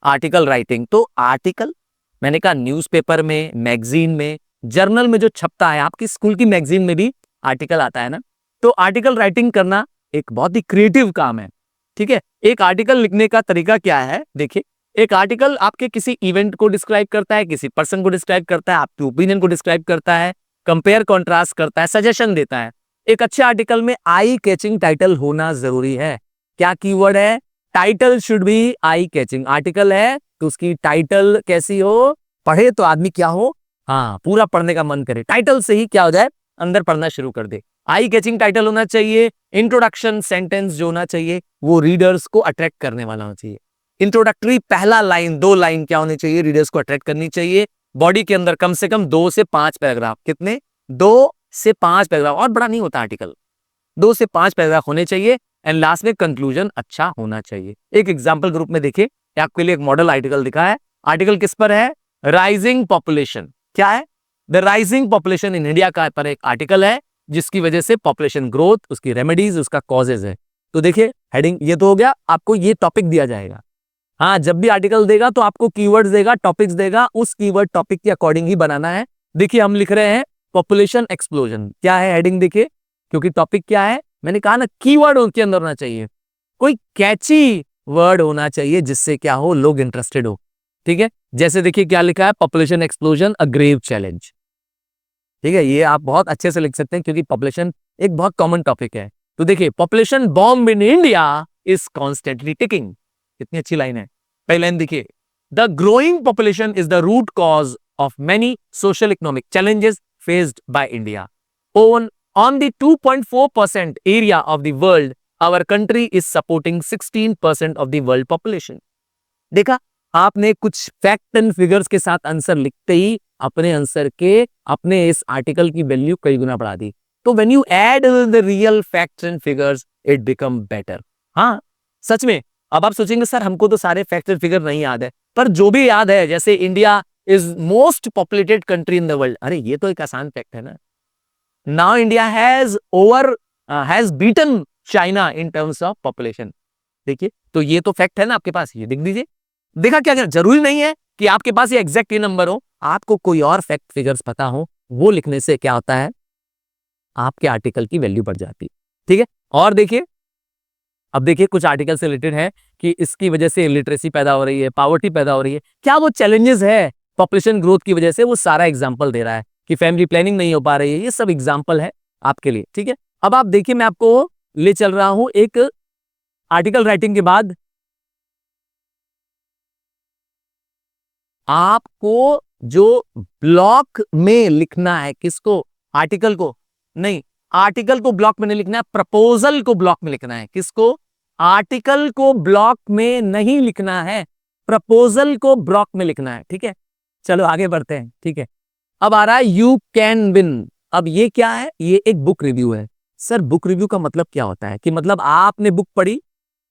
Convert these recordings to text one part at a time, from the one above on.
Article writing. तो article मैंने कहा न्यूज़पेपर में, मैगजीन में, जर्नल में जो छपता है, आपकी स्कूल की मैगजीन में भी आर्टिकल आता है ना। तो आर्टिकल राइटिंग करना एक बहुत ही क्रिएटिव काम है। ठीक है, एक आर्टिकल लिखने का तरीका क्या है, देखिए एक आर्टिकल आपके किसी इवेंट को डिस्क्राइब करता है, किसी पर्सन को डिस्क्राइब करता है, आपके ओपिनियन को डिस्क्राइब करता है, कंपेयर कॉन्ट्रास्ट करता है, सजेशन देता है। एक अच्छे आर्टिकल में आई कैचिंग टाइटल होना जरूरी है। क्या कीवर्ड है? Title should be eye catching. Article है तो उसकी टाइटल कैसी हो, पढ़े तो आदमी क्या हो, हाँ पूरा पढ़ने का मन करे, टाइटल से ही क्या हो जाए, अंदर पढ़ना शुरू कर दे। आई कैचिंग टाइटल होना चाहिए। इंट्रोडक्शन सेंटेंस जो होना चाहिए वो रीडर्स को अट्रैक्ट करने वाला होना चाहिए। इंट्रोडक्टरी पहला लाइन, 2 लाइन क्या होनी चाहिए, रीडर्स को अट्रैक्ट करनी चाहिए। बॉडी के अंदर कम से कम 2 से 5 पैराग्राफ, कितने? 2 से 5 पैराग्राफ, और बड़ा नहीं होता आर्टिकल, 2 से 5 पैराग्राफ होने चाहिए। एंड लास्ट में कंक्लूजन अच्छा होना चाहिए। एक एग्जाम्पल ग्रुप में देखिए, आपके लिए एक मॉडल आर्टिकल दिखा है। आर्टिकल किस पर है? Rising population. क्या है? The rising population in India का पर एक आर्टिकल है, जिसकी वजह से पॉपुलेशन ग्रोथ, उसकी रेमेडीज, उसका कॉजेज है। तो देखिए हेडिंग ये तो हो गया, आपको ये टॉपिक दिया जाएगा। हाँ, जब भी आर्टिकल देगा तो आपको कीवर्ड्स देगा, टॉपिक्स देगा, उस कीवर्ड टॉपिक के अकॉर्डिंग ही बनाना है। देखिए हम लिख रहे हैं पॉपुलेशन एक्सप्लोजन। क्या है हेडिंग? देखिए, क्योंकि टॉपिक क्या है, मैंने कहा ना कीवर्ड उनके अंदर होना चाहिए, कोई कैची वर्ड होना चाहिए जिससे क्या हो, लोग इंटरेस्टेड हो। ठीक है, जैसे देखिए क्या लिखा है, population explosion a grave challenge. ठीक है, ये आप बहुत अच्छे से लिख सकते हैं क्योंकि पॉपुलेशन एक बहुत कॉमन टॉपिक है। तो देखिए, population bomb in India is constantly ticking. कितनी अच्छी लाइन है। पहली लाइन देखिए, the growing population is the root cause of many social economic challenges faced by India. On the 2.4% area of the world, our country is supporting 16% of the world population. देखा, आपने कुछ fact and figures के साथ answer लिखते ही अपने answer के, अपने इस आर्टिकल की वैल्यू कई गुना बढ़ा दी। तो when you add the real facts and figures it become better. हाँ सच में। अब आप सोचेंगे सर हमको तो सारे फैक्ट एंड फिगर नहीं याद है, पर जो भी याद है, जैसे India is most populated country in the world, अरे ये तो एक आसान फैक्ट है ना। Now India has beaten China in terms of population। देखिए, तो ये तो फैक्ट है ना आपके पास, ये लिख दीजिए। देखा क्या, जरूरी नहीं है कि आपके पास ये एग्जैक्ट ये नंबर हो, आपको कोई और फैक्ट फिगर्स पता हो, वो लिखने से क्या होता है, आपके आर्टिकल की वैल्यू बढ़ जाती है। ठीक है, और देखिए, अब देखिए कुछ आर्टिकल से रिलेटेड है कि इसकी वजह से लिटरेसी पैदा हो रही है, पॉवर्टी पैदा हो रही है। क्या वो चैलेंजेस है पॉपुलेशन ग्रोथ की वजह से, वो सारा एग्जाम्पल दे रहा है कि फैमिली प्लानिंग नहीं हो पा रही है, ये सब एग्जाम्पल है आपके लिए। ठीक है, अब आप देखिए, मैं आपको ले चल रहा हूं एक आर्टिकल राइटिंग के बाद आपको जो ब्लॉक में लिखना है, किसको? आर्टिकल को नहीं, आर्टिकल को ब्लॉक में नहीं लिखना है, प्रपोजल को ब्लॉक में लिखना है। किसको? आर्टिकल को ब्लॉक में नहीं लिखना है, प्रपोजल को ब्लॉक में लिखना है। ठीक है, चलो आगे बढ़ते हैं। ठीक है, अब आ रहा है यू कैन विन। अब ये क्या है? ये एक बुक रिव्यू है। सर बुक रिव्यू का मतलब क्या होता है कि मतलब आपने बुक पढ़ी,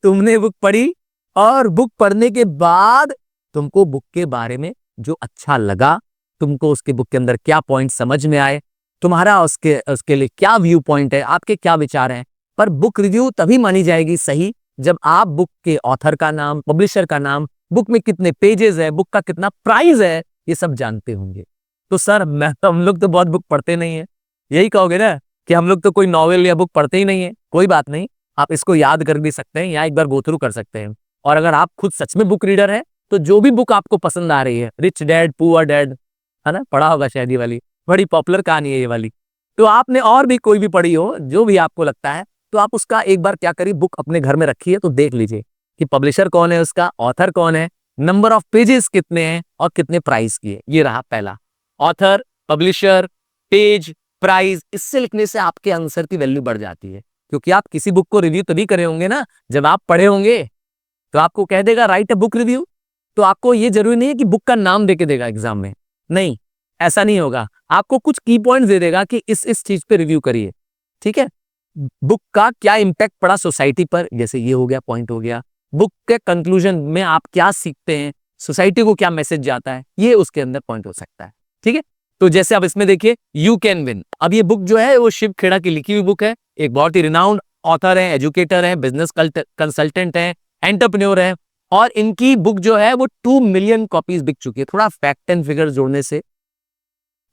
तुमने बुक पढ़ी, और बुक पढ़ने के बाद तुमको बुक के बारे में जो अच्छा लगा, तुमको उसके बुक के अंदर क्या पॉइंट समझ में आए, तुम्हारा उसके लिए क्या व्यू पॉइंट है, आपके क्या विचार हैं। पर बुक रिव्यू तभी मानी जाएगी सही जब आप बुक के ऑथर का नाम, पब्लिशर का नाम, बुक में कितने पेजेस है, बुक का कितना प्राइस है, ये सब जानते होंगे। तो सर हम लोग तो बहुत बुक पढ़ते नहीं है, यही कहोगे ना कि हम लोग तो कोई नॉवेल या बुक पढ़ते ही नहीं है। कोई बात नहीं, आप इसको याद कर भी सकते हैं या एक बार गो थ्रू कर सकते हैं। और अगर आप खुद सच में बुक रीडर हैं तो जो भी बुक आपको पसंद आ रही है, रिच डैड पुअर डैड, है ना, पढ़ा होगा शायद ये वाली, बड़ी पॉपुलर कहानी है ये वाली। तो आपने और भी कोई भी पढ़ी हो, जो भी आपको लगता है, तो आप उसका एक बार क्या करिए, बुक अपने घर में रखिए तो देख लीजिए कि पब्लिशर कौन है, उसका ऑथर कौन है, नंबर ऑफ पेजेस कितने हैं और कितने प्राइस की है। ये रहा पहला, ऑथर, पब्लिशर, पेज, प्राइस। इससे लिखने से आपके आंसर की वैल्यू बढ़ जाती है, क्योंकि आप किसी बुक को रिव्यू तभी करे होंगे ना जब आप पढ़े होंगे। तो आपको कह देगा राइट अ बुक रिव्यू, तो आपको ये जरूरी नहीं है कि बुक का नाम देके देगा एग्जाम में, नहीं ऐसा नहीं होगा। आपको कुछ की पॉइंट्स दे देगा कि इस चीज पे रिव्यू करिए। ठीक है, बुक का क्या इंपैक्ट पड़ा सोसाइटी पर, जैसे ये हो गया, पॉइंट हो गया। बुक के कंक्लूजन में आप क्या सीखते हैं, सोसाइटी को क्या मैसेज जाता है, ये उसके अंदर पॉइंट हो सकता है। ठीक है, तो जैसे अब इसमें देखिए यू कैन विन। अब ये बुक जो है वो शिव खेड़ा की लिखी हुई बुक है, एक बहुत ही रिनाउंड ऑथर है, एजुकेटर है, बिजनेस कंसल्टेंट है, एंटरप्रेन्योर है, और इनकी बुक जो है वो 2 मिलियन कॉपीज बिक चुकी है। थोड़ा फैक्ट एंड फिगर जोड़ने से,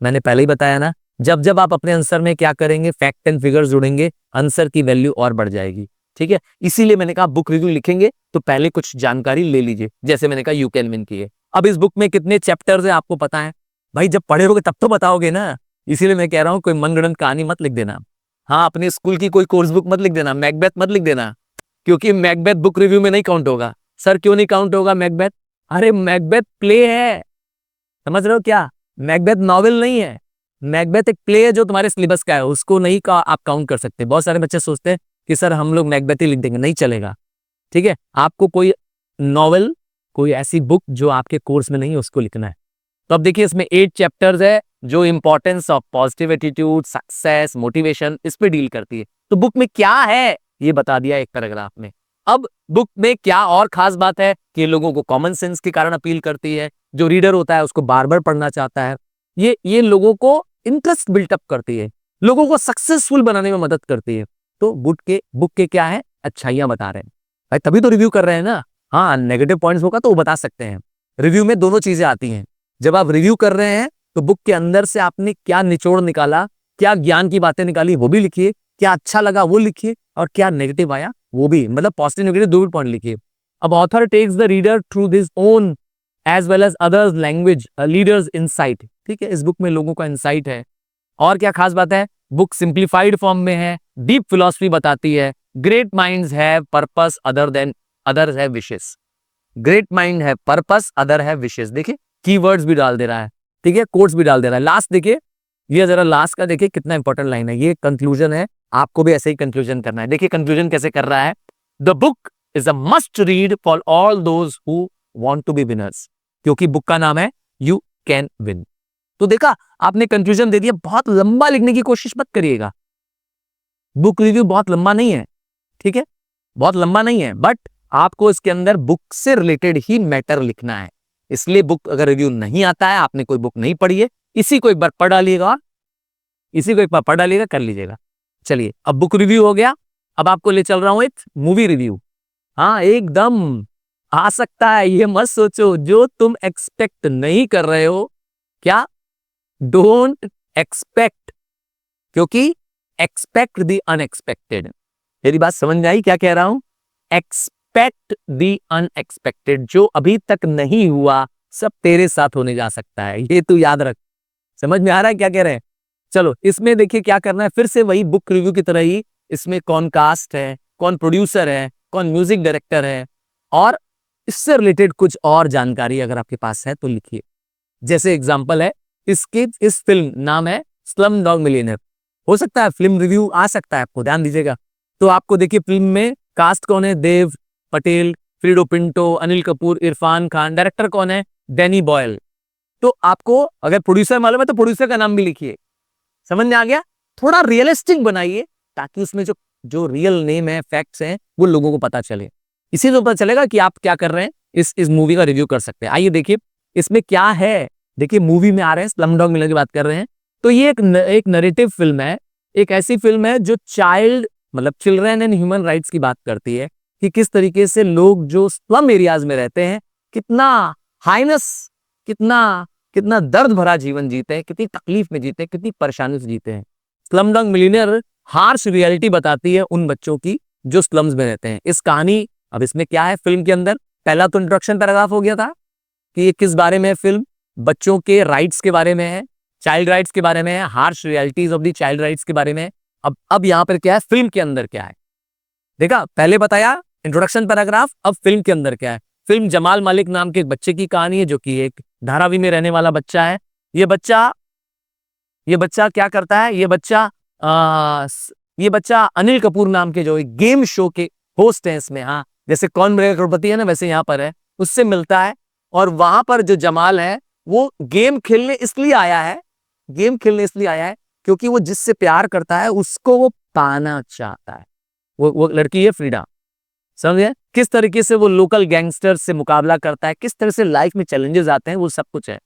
मैंने पहले ही बताया ना, जब जब आप अपने आंसर में क्या करेंगे, फैक्ट एंड फिगर जोड़ेंगे, आंसर की वैल्यू और बढ़ जाएगी। ठीक है, इसीलिए मैंने कहा बुक रिव्यू लिखेंगे तो पहले कुछ जानकारी ले लीजिए, जैसे मैंने कहा यू कैन विन की है। अब इस बुक में कितने चैप्टर्स है आपको पता है भाई? जब पढ़े होगे तब तो बताओगे ना। इसीलिए मैं कह रहा हूं कोई मनगढ़ंत कहानी मत लिख देना। हाँ, अपने स्कूल की कोई कोर्स बुक मत लिख देना, मैकबेथ मत लिख देना, क्योंकि मैकबेथ बुक रिव्यू में नहीं काउंट होगा। सर क्यों नहीं काउंट होगा मैकबेथ? अरे मैकबेथ प्ले है, समझ रहे हो क्या? मैकबेथ नॉवेल नहीं है, मैकबेथ एक प्ले है जो तुम्हारे सिलेबस का है, उसको नहीं का आप काउंट कर सकते। बहुत सारे बच्चे सोचते हैं कि सर हम लोग मैकबेथ ही लिख देंगे, नहीं चलेगा। ठीक है, आपको कोई नॉवेल, कोई ऐसी बुक जो आपके कोर्स में नहीं है उसको लिखना है। तो अब देखिए इसमें 8 चैप्टर्स है जो importance of positive attitude, success, motivation, इस पे डील करती है। तो बुक में क्या है ये बता दिया एक पैराग्राफ में। अब बुक में क्या और खास बात है कि लोगों को कॉमन सेंस के कारण अपील करती है, जो रीडर होता है उसको बार बार पढ़ना चाहता है। ये लोगों को इंटरेस्ट बिल्टअप करती है, लोगों को सक्सेसफुल बनाने में मदद करती है। तो बुक के क्या है, अच्छाइयां बता रहे हैं भाई, तभी तो रिव्यू कर रहे हैं ना। हाँ, नेगेटिव पॉइंट्स होगा तो वो बता सकते हैं। रिव्यू में दोनों चीजें आती हैं। जब आप रिव्यू कर रहे हैं तो बुक के अंदर से आपने क्या निचोड़ निकाला, क्या ज्ञान की बातें निकाली वो भी लिखिए, क्या अच्छा लगा वो लिखिए, और क्या नेगेटिव आया वो भी, मतलब पॉजिटिव नेगेटिव दो भी पॉइंट लिखिए। अब author takes the reader through this own as well as others language leaders insight. ठीक है, इस बुक में लोगों का इनसाइट है। और क्या खास बात है, बुक सिंप्लीफाइड फॉर्म में है, डीप फिलॉसफी बताती है। Great minds have purpose other than other है विशेष। ग्रेट माइंड है पर्पस, अदर है विशेष। देखिए कीवर्ड्स भी डाल दे रहा है, ठीक है, कोट्स भी डाल दे रहा है। लास्ट देखिए, ये जरा लास्ट का देखिए कितना इंपॉर्टेंट लाइन है। ये कंक्लूजन है, आपको भी ऐसे ही कंक्लूजन करना है। देखिए कंक्लूजन कैसे कर रहा है, the book is a must read for all those who want to be winners, क्योंकि बुक का नाम है यू कैन विन। तो देखा, आपने कंक्लूजन दे दिया। बहुत लंबा लिखने की कोशिश मत करिएगा, बुक रिव्यू बहुत लंबा नहीं है, ठीक है, बहुत लंबा नहीं है, बट आपको इसके अंदर बुक से रिलेटेड ही मैटर लिखना है। इसलिए बुक अगर रिव्यू नहीं आता है, आपने कोई बुक नहीं पढ़ी है, इसी को एक बार पढ़ डालिएगा, और इसी को एक बार पढ़ डालिएगा, कर लीजिएगा। चलिए, अब बुक रिव्यू हो गया, अब आपको ले चल रहा हूं एक मूवी रिव्यू। हाँ, एकदम आ सकता है, ये मत सोचो जो तुम एक्सपेक्ट नहीं कर रहे हो। क्या? डोंट एक्सपेक्ट, क्योंकि एक्सपेक्ट द अनएक्सपेक्टेड। मेरी बात समझ में आई क्या कह रहा हूं? एक्सपेक्ट द अनएक्सपेक्टेड, जो अभी तक नहीं हुआ सब तेरे साथ होने जा सकता है, ये तू याद रख। समझ में आ रहा है क्या कह रहे हैं? चलो, इसमें देखिए क्या करना है, फिर से वही बुक रिव्यू की तरह ही। इसमें कौन कास्ट है, कौन प्रोड्यूसर है, कौन म्यूजिक डायरेक्टर है, और इससे रिलेटेड कुछ और जानकारी अगर आपके पास है तो लिखिए। जैसे एग्जांपल है, इस फिल्म नाम है स्लम डॉग मिलियनेयर। हो सकता है फिल्म रिव्यू आ सकता है आपको, ध्यान दीजिएगा। तो आपको देखिए फिल्म में कास्ट कौन है, देव पटेल, फ्रीडो पिंटो, अनिल कपूर, इरफान खान, डायरेक्टर कौन है, डैनी बॉयल। तो आपको अगर प्रोड्यूसर मालूम है तो प्रोड्यूसर का नाम भी लिखिए। समझ में आ गया? थोड़ा रियलिस्टिक बनाइए, ताकि उसमें जो जो रियल नेम है, फैक्ट्स हैं, वो लोगों को पता चले। इसी से पता चलेगा कि आप क्या कर रहे हैं, इस मूवी का रिव्यू कर सकते हैं। आइए देखिए इसमें क्या है। देखिए मूवी में आ रहे हैं, स्लमडॉग मिलियनेयर की बात कर रहे हैं। तो ये एक नरेटिव फिल्म है, एक ऐसी फिल्म है जो मतलब चिल्ड्रन एंड ह्यूमन राइट्स की बात करती है, कि किस तरीके से लोग जो स्लम एरियाज में रहते हैं, कितना हाइनस, कितना कितना दर्द भरा जीवन जीते हैं, कितनी तकलीफ में जीते हैं, कितनी परेशानी से जीते हैं। स्लमडॉग मिलियनेयर हार्श रियलिटी बताती है उन बच्चों की जो स्लम्स में रहते हैं। इस कहानी, अब इसमें क्या है फिल्म के अंदर, पहला तो इंट्रोडक्शन पैराग्राफ हो गया था कि ये किस बारे में है फिल्म, बच्चों के राइट्स के बारे में है, चाइल्ड राइट्स के बारे में है, harsh realities of the child rights के बारे में है। अब यहाँ पर क्या है, फिल्म के अंदर क्या है, देखा, पहले बताया इंट्रोडक्शन पैराग्राफ, अब फिल्म के अंदर क्या है। फिल्म जमाल मालिक नाम के एक बच्चे की कहानी है, जो कि एक धारावी में रहने वाला बच्चा है। ये बच्चा क्या करता है, ये बच्चा अनिल कपूर नाम के जो एक गेम शो के होस्ट हैं इसमें, हाँ, जैसे कौन बनेगा करोड़पति है ना, वैसे यहाँ पर है, उससे मिलता है। और वहां पर जो जमाल है वो गेम खेलने इसलिए आया है, क्योंकि वो जिससे प्यार करता है उसको वो पाना चाहता है। वो लड़की है फ्रीडा, समझे? किस तरीके से वो लोकल गैंगस्टर से मुकाबला करता है, किस तरह से लाइफ में चैलेंजेस आते हैं, वो सब कुछ है।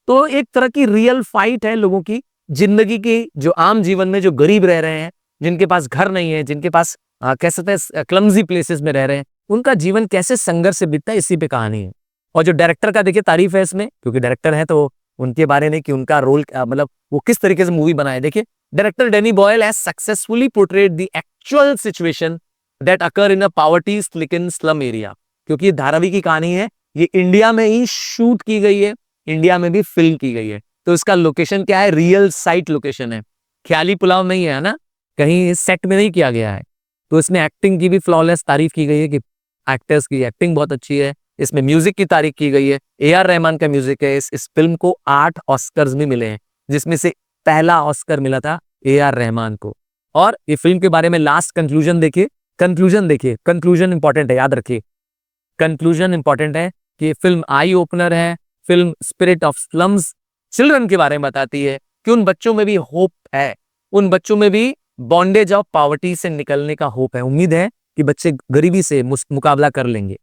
तो एक तरह की रियल फाइट है लोगों की जिंदगी की, जो आम जीवन में जो गरीब रह रहे हैं, जिनके पास घर नहीं है, जिनके पास कह सकते हैं क्लमजी प्लेसेस में रह रहे हैं, उनका जीवन कैसे संघर्ष से बीतता है, इसी पे कहानी है। और जो डायरेक्टर का देखिए तारीफ है इसमें, क्योंकि डायरेक्टर है तो उनके बारे में कि उनका रोल मतलब वो किस तरीके से मूवी बनाए। देखिए director Danny Boyle has successfully portrayed the actual situation that occur in a poverty stricken slum area. क्योंकि ये धारावी की कहानी है, ये इंडिया में ही शूट की गई है, इंडिया में भी फिल्म की गई है। तो इसका लोकेशन क्या है, रियल साइट लोकेशन है, ख्याली पुलाव नहीं है ना, कहीं सेट में नहीं किया गया है। तो इसमें एक्टिंग की भी फ्लॉलेस तारीफ की गई है कि एक्टर्स की एक्टिंग बहुत अच्छी है। इसमें म्यूजिक की तारीफ की गई है, ए.आर. रहमान का म्यूजिक है। इस फिल्म को 8 ऑस्कर्स भी मिले हैं, जिसमें से पहला ऑस्कर मिला था ए.आर. रहमान को। और ये फिल्म के बारे में लास्ट कंक्लूजन देखिए, कंक्लूजन इंपॉर्टेंट है, याद रखिए कंक्लूजन इंपॉर्टेंट है कि ये फिल्म आई ओपनर है। Film spirit of slums children के बारे में बताती है कि उन बच्चों में भी होप है, उन बच्चों में भी बॉन्डेज ऑफ पॉवर्टी से निकलने का होप है। उम्मीद है कि बच्चे गरीबी से मुकाबला कर लेंगे।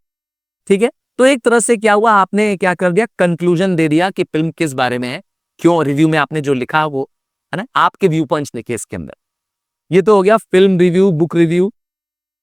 ठीक है, तो एक तरह से क्या हुआ, आपने क्या कर दिया, कंक्लूजन दे दिया कि फिल्म किस बारे में है, क्यों रिव्यू में आपने जो लिखा वो है ना, आपके व्यू पॉइंट्स लिखे इसके अंदर। ये तो हो गया फिल्म रिव्यू, बुक रिव्यू